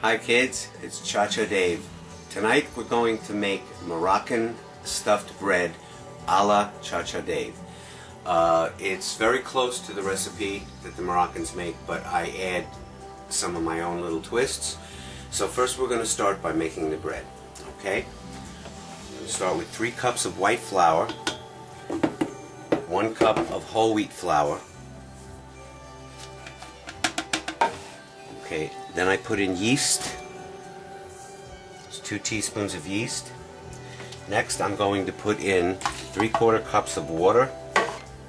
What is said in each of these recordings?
Hi kids, it's Cha-Cha Dave. Tonight we're going to make Moroccan stuffed bread a la Cha-Cha Dave. It's very close to the recipe that the Moroccans make, but I add some of my own little twists. So first we're going to start by making the bread. Okay? I'm going to start with 3 cups of white flour, 1 cup of whole wheat flour. Okay, then I put in yeast. It's 2 teaspoons of yeast. Next I'm going to put in 3/4 cups of water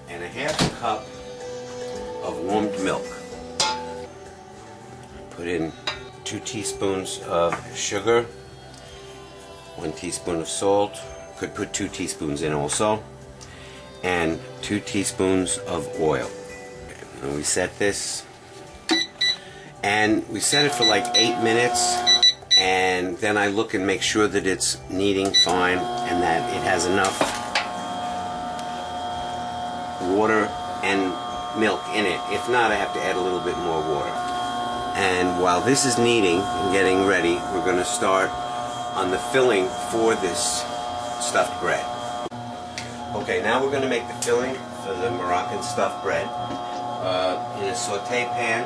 and a 1/2 cup of warmed milk. Put in 2 teaspoons of sugar, 1 teaspoon of salt, could put 2 teaspoons in also, and 2 teaspoons of oil. And we set this, and we set it for like 8 minutes, and then I look and make sure that it's kneading fine and that it has enough water and milk in it. If not, I have to add a little bit more water. And while this is kneading and getting ready, we're going to start on the filling for this stuffed bread. Okay, now we're going to make the filling for the Moroccan stuffed bread in a saute pan.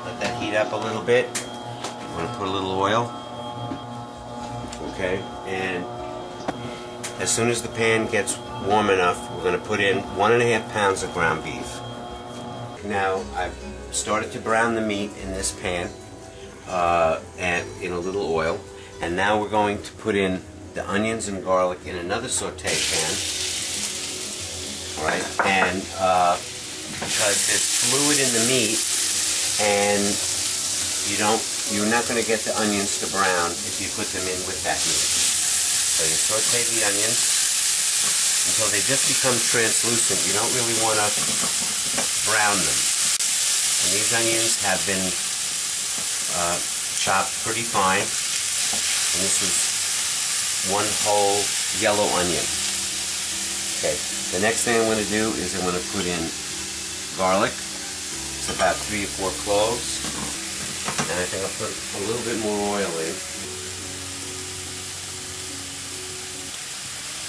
Let that heat up a little bit. I'm going to put a little oil. Okay, and as soon as the pan gets warm enough, we're going to put in 1.5 pounds of ground beef. Now I've started to brown the meat in this pan and in a little oil, and now we're going to put in the onions and garlic in another saute pan. Alright, and because there's fluid in the meat, and you're not going to get the onions to brown if you put them in with that meat. So you saute the onions until they just become translucent. You don't really want to brown them. And these onions have been chopped pretty fine. And this is 1 whole yellow onion. Okay, the next thing I'm going to do is I'm going to put in garlic. It's about 3 or 4 cloves. And I think I'll put a little bit more oil in.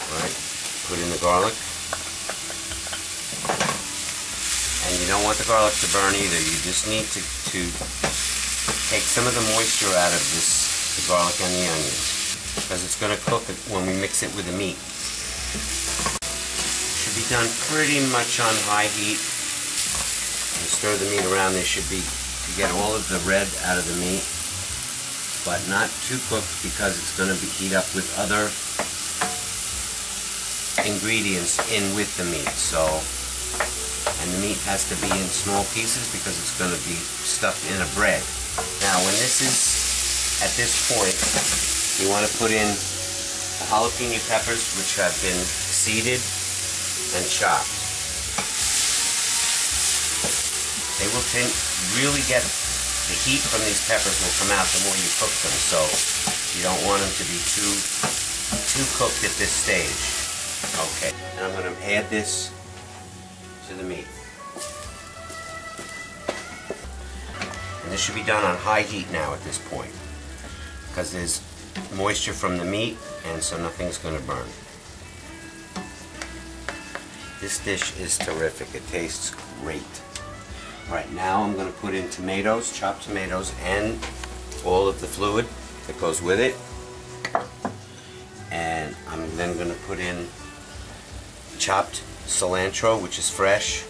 Alright, put in the garlic. And you don't want the garlic to burn either. You just need to take some of the moisture out of the garlic and the onions, because it's going to cook it when we mix it with the meat. It should be done pretty much on high heat. And stir the meat around. There should be, to get all of the red out of the meat, but not too cooked, because it's going to heat up with other ingredients in with the meat. So, and the meat has to be in small pieces because it's going to be stuffed in a bread. Now when this is at this point, you want to put in the jalapeno peppers, which have been seeded and chopped. They will really get the heat from these peppers will come out the more you cook them, so you don't want them to be too cooked at this stage. Okay, and I'm going to add this to the meat. And this should be done on high heat now at this point, because there's moisture from the meat, and so nothing's going to burn. This dish is terrific. It tastes great. Alright, now I'm going to put in tomatoes, chopped tomatoes, and all of the fluid that goes with it. And I'm then going to put in chopped cilantro, which is fresh.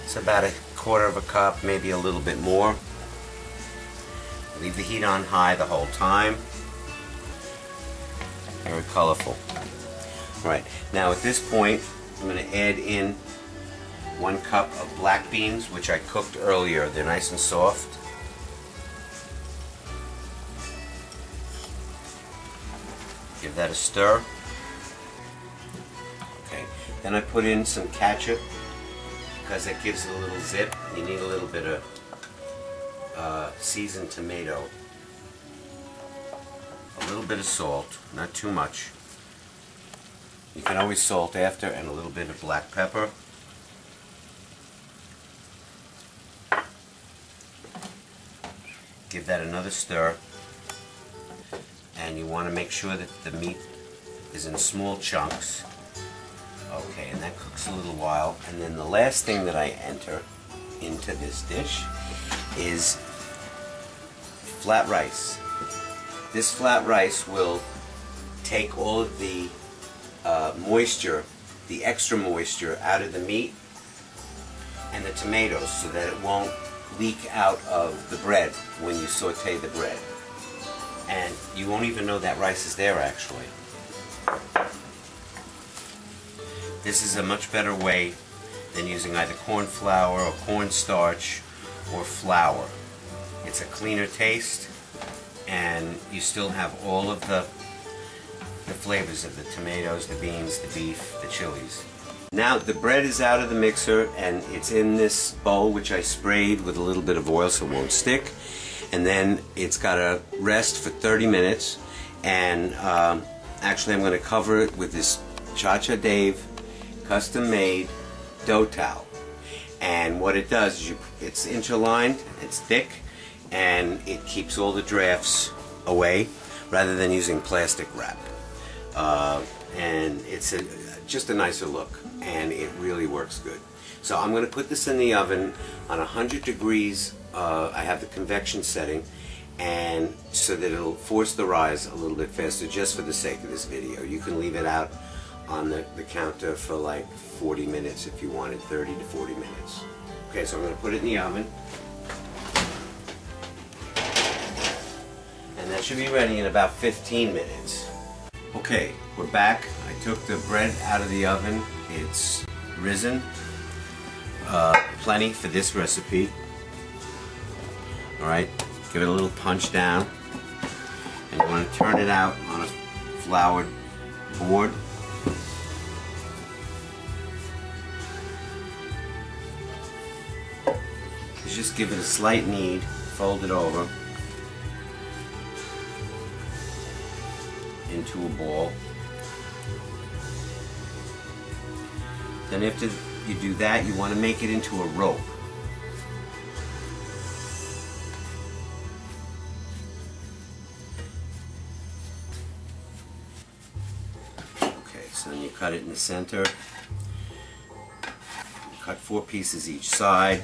It's about 1/4 cup, maybe a little bit more. Leave the heat on high the whole time. Very colorful. Alright, now at this point I'm going to add in 1 cup of black beans, which I cooked earlier. They're nice and soft. Give that a stir. Okay, then I put in some ketchup, because it gives it a little zip. You need a little bit of seasoned tomato. A little bit of salt, not too much. You can always salt after, and a little bit of black pepper. give that another stir, and you want to make sure that the meat is in small chunks. Okay, and that cooks a little while. And then the last thing that I enter into this dish is flat rice. This flat rice will take all of the moisture, the extra moisture, out of the meat and the tomatoes so that it won't leak out of the bread when you saute the bread. And you won't even know that rice is there, actually. This is a much better way than using either corn flour or cornstarch or flour. It's a cleaner taste, and you still have all of the flavors of the tomatoes, the beans, the beef, the chilies. Now the bread is out of the mixer and it's in this bowl which I sprayed with a little bit of oil so it won't stick, and then it's got to rest for 30 minutes, and actually I'm going to cover it with this Cha-Cha Dave custom made dough towel. And what it does is it's interlined, it's thick, and it keeps all the drafts away rather than using plastic wrap. And it's just a nicer look, and it really works good. So I'm going to put this in the oven on 100 degrees. I have the convection setting, and so that it'll force the rise a little bit faster, just for the sake of this video. You can leave it out on the counter for like 40 minutes if you wanted, 30 to 40 minutes. Okay, so I'm going to put it in the oven. And that should be ready in about 15 minutes. Okay, we're back. I took the bread out of the oven. It's risen. Plenty for this recipe. Alright, give it a little punch down. And you want to turn it out on a floured board. Just give it a slight knead, fold it over into a ball. Then after you do that, you want to make it into a rope. Okay, so then you cut it in the center. Cut 4 pieces each side.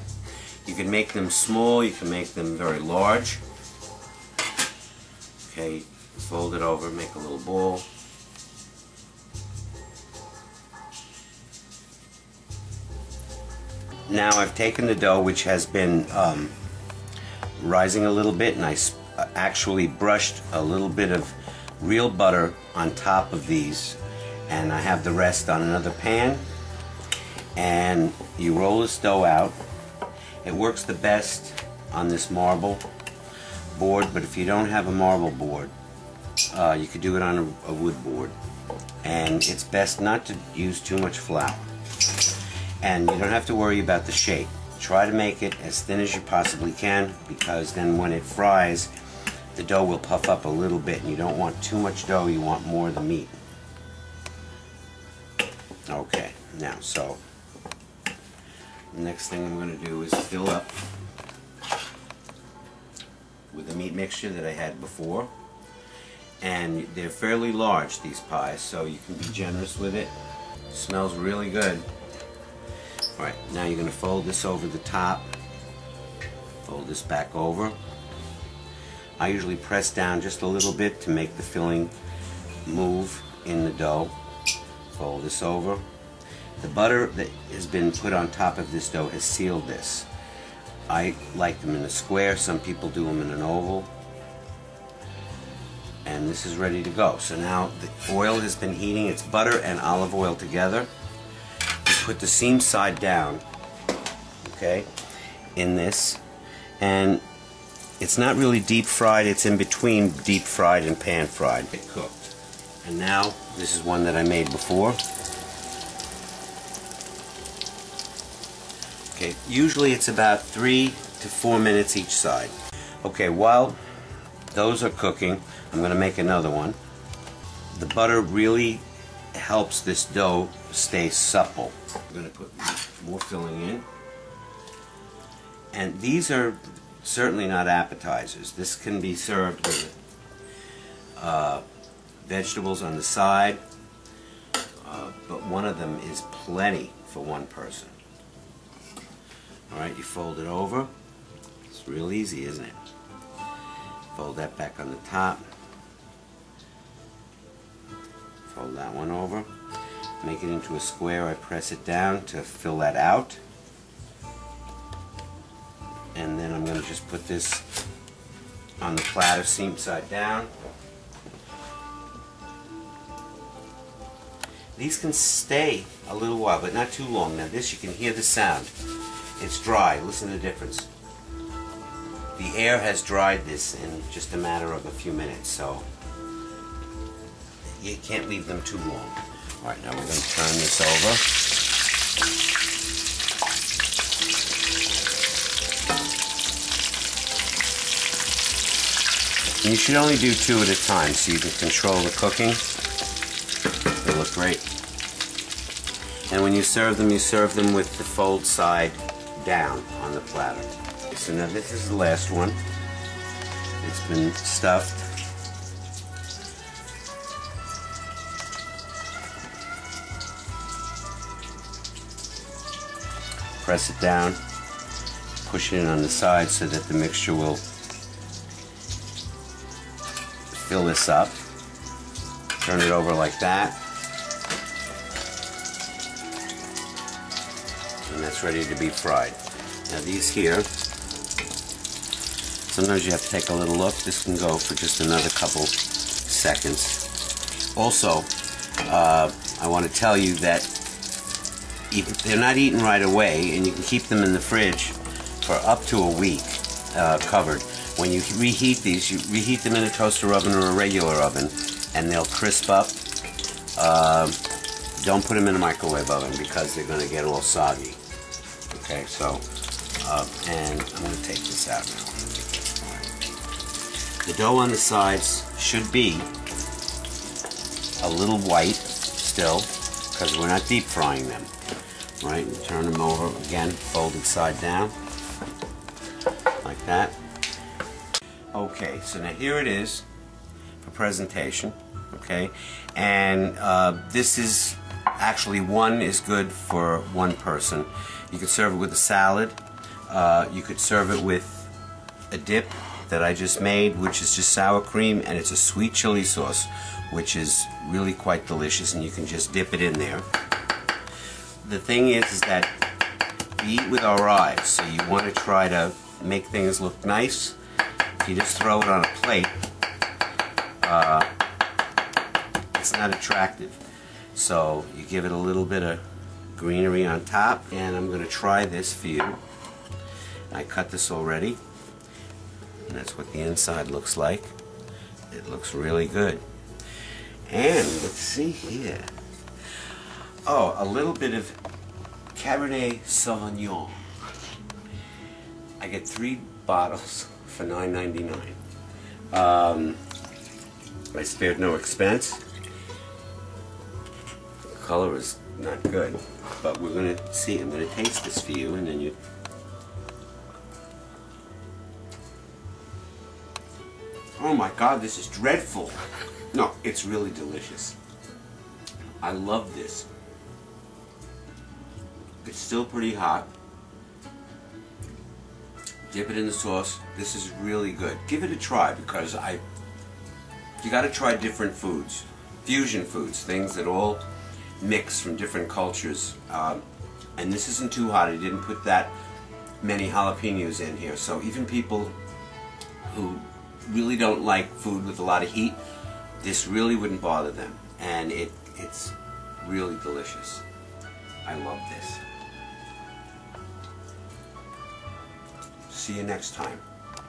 You can make them small, you can make them very large. Okay, fold it over, make a little ball. Now I've taken the dough, which has been rising a little bit, and I actually brushed a little bit of real butter on top of these, and I have the rest on another pan. And you roll this dough out. It works the best on this marble board, but if you don't have a marble board, you could do it on a wood board. And it's best not to use too much flour. And you don't have to worry about the shape. Try to make it as thin as you possibly can, because then when it fries, the dough will puff up a little bit, and you don't want too much dough, you want more of the meat. Okay, now so the next thing I'm going to do is fill up with the meat mixture that I had before. And they're fairly large, these pies, so you can be generous with it. Smells really good. Alright, now you're going to fold this over the top. Fold this back over. I usually press down just a little bit to make the filling move in the dough. Fold this over. The butter that has been put on top of this dough has sealed this. I like them in a square, some people do them in an oval. And this is ready to go. So now the oil has been heating, it's butter and olive oil together. You put the seam side down, okay, in this. And it's not really deep fried, it's in between deep fried and pan fried. It cooked. And now, this is one that I made before. Okay, usually it's about 3 to 4 minutes each side. Okay, while those are cooking, I'm going to make another one. The butter really helps this dough stay supple. I'm going to put more filling in. And these are certainly not appetizers. This can be served with vegetables on the side, but one of them is plenty for one person. Alright, you fold it over. It's real easy, isn't it? Fold that back on the top. Fold that one over. Make it into a square. I press it down to fill that out. And then I'm going to just put this on the platter, seam side down. These can stay a little while, but not too long. Now this, you can hear the sound. It's dry. Listen to the difference. The air has dried this in just a matter of a few minutes, so you can't leave them too long. Alright, now we're going to turn this over. And you should only do 2 at a time so you can control the cooking. They look great. And when you serve them with the fold side down on the platter. So now this is the last one. It's been stuffed. Press it down, push it in on the side so that the mixture will fill this up. Turn it over like that. And that's ready to be fried. Now these here, sometimes you have to take a little look. This can go for just another couple seconds. Also, I want to tell you that they're not eaten right away, and you can keep them in the fridge for up to a week covered. When you reheat these, you reheat them in a toaster oven or a regular oven, and they'll crisp up. Don't put them in a microwave oven because they're going to get all soggy. Okay, so, and I'm going to take this out now. The dough on the sides should be a little white still, because we're not deep frying them. Right, and turn them over again, folded side down, like that. Okay, so now here it is for presentation. Okay, and this is actually, one is good for one person. You could serve it with a salad. You could serve it with a dip that I just made, which is just sour cream, and it's a sweet chili sauce, which is really quite delicious, and you can just dip it in there. The thing is that we eat with our eyes, so you want to try to make things look nice. If you just throw it on a plate, it's not attractive. So you give it a little bit of greenery on top, and I'm going to try this for you. I cut this already, and that's what the inside looks like. It looks really good. And let's see here. Oh, a little bit of Cabernet Sauvignon. I get 3 bottles for $9.99. I spared no expense. The color is not good, but we're going to see. I'm going to taste this for you, and then you... Oh my God, this is dreadful. No, it's really delicious. I love this. It's still pretty hot. Dip it in the sauce. This is really good. Give it a try, because you got to try different foods, fusion foods, things that all mix from different cultures. And this isn't too hot. I didn't put that many jalapenos in here, so even people who really don't like food with a lot of heat, this really wouldn't bother them, and it's really delicious. I love this. See you next time.